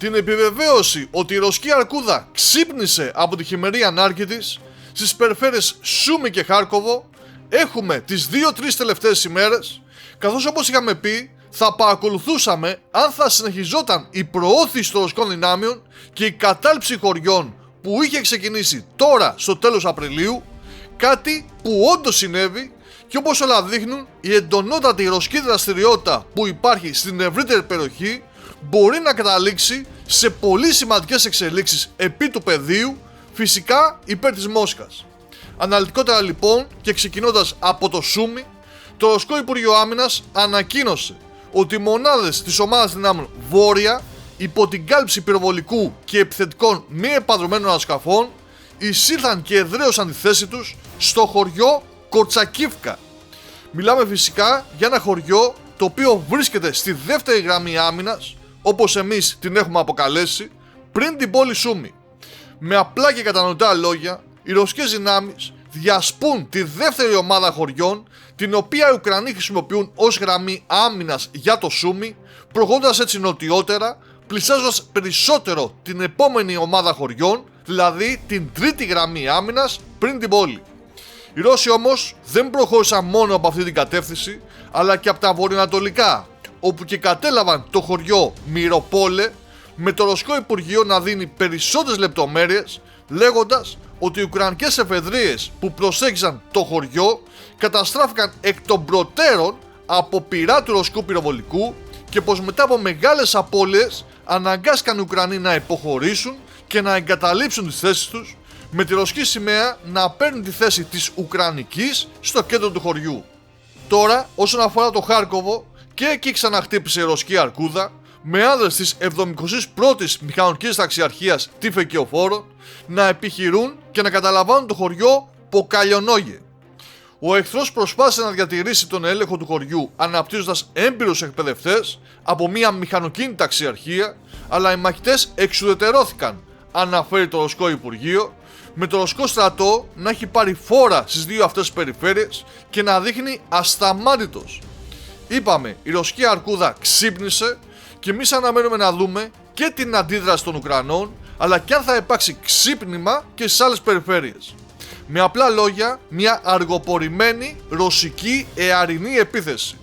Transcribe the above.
την επιβεβαίωση ότι η ρωσική αρκούδα ξύπνησε από τη χειμερή ανάρκη της στις περιφέρειες Σούμι και Χάρκοβο, έχουμε τις 2-3 τελευταίες ημέρες, καθώς όπως είχαμε πει θα παρακολουθούσαμε αν θα συνεχιζόταν η προώθηση των ρωσικών δυνάμεων και η κατάληψη χωριών που είχε ξεκινήσει τώρα στο τέλος Απριλίου, κάτι που όντως συνέβη και όπως όλα δείχνουν η εντονότατη ρωσική δραστηριότητα που υπάρχει στην ευρύτερη περιοχή μπορεί να καταλήξει σε πολύ σημαντικές εξελίξεις επί του πεδίου, φυσικά υπέρ της Μόσχας. Αναλυτικότερα λοιπόν και ξεκινώντας από το Σούμι, το Ρωσικό Υπουργείο Άμυνας ανακοίνωσε ότι οι μονάδες της ομάδας δυνάμεων Βόρεια, υπό την κάλυψη πυροβολικού και επιθετικών μη επαδρομένων αεροσκαφών, εισήλθαν και εδραίωσαν τη θέση τους στο χωριό Κορτσακίφκα. Μιλάμε φυσικά για ένα χωριό το οποίο βρίσκεται στη δεύτερη γραμμή άμυνας, όπως εμείς την έχουμε αποκαλέσει, πριν την πόλη Σούμι. Με απλά και κατανοητά λόγια, οι ρωσικές δυνάμεις διασπούν τη δεύτερη ομάδα χωριών, την οποία οι Ουκρανοί χρησιμοποιούν ως γραμμή άμυνας για το Σούμι, προχωρώντας έτσι νοτιότερα, πλησιάζοντας περισσότερο την επόμενη ομάδα χωριών, δηλαδή την τρίτη γραμμή άμυνας πριν την πόλη. Οι Ρώσοι όμως δεν προχώρησαν μόνο από αυτή την κατεύθυνση, αλλά και από τα βορειοανατολικά, όπου και κατέλαβαν το χωριό Μυροπόλε, με το Ρωσικό Υπουργείο να δίνει περισσότερες λεπτομέρειες, λέγοντας ότι οι ουκρανικές εφεδρείες που προσέγγισαν το χωριό καταστράφηκαν εκ των προτέρων από πυρά του ρωσικού πυροβολικού και πως μετά από μεγάλες απώλειες αναγκάστηκαν οι Ουκρανοί να υποχωρήσουν και να εγκαταλείψουν τις θέσεις τους, με τη ρωσική σημαία να παίρνει τη θέση της Ουκρανικής στο κέντρο του χωριού. Τώρα, όσον αφορά το Χάρκοβο, και εκεί ξαναχτύπησε η ρωσική αρκούδα, με άνδρες της 71ης Μηχανοκίνητης Ταξιαρχίας Τυφεκιοφόρων να επιχειρούν και να καταλαμβάνουν το χωριό Ποκαλιονόγε. Ο εχθρός προσπάθησε να διατηρήσει τον έλεγχο του χωριού αναπτύσσοντας έμπειρους εκπαιδευτές από μια μηχανοκίνητη ταξιαρχία, αλλά οι μαχητές εξουδετερώθηκαν, αναφέρει το Ρωσικό Υπουργείο, με το ρωσικό στρατό να έχει πάρει φόρα στις δύο αυτές περιφέρειες και να δείχνει ασταμάτητος. Είπαμε, η ρωσική αρκούδα ξύπνησε και εμείς αναμένουμε να δούμε και την αντίδραση των Ουκρανών, αλλά και αν θα υπάρξει ξύπνημα και στις άλλες περιφέρειες. Με απλά λόγια, μια αργοπορημένη ρωσική εαρινή επίθεση.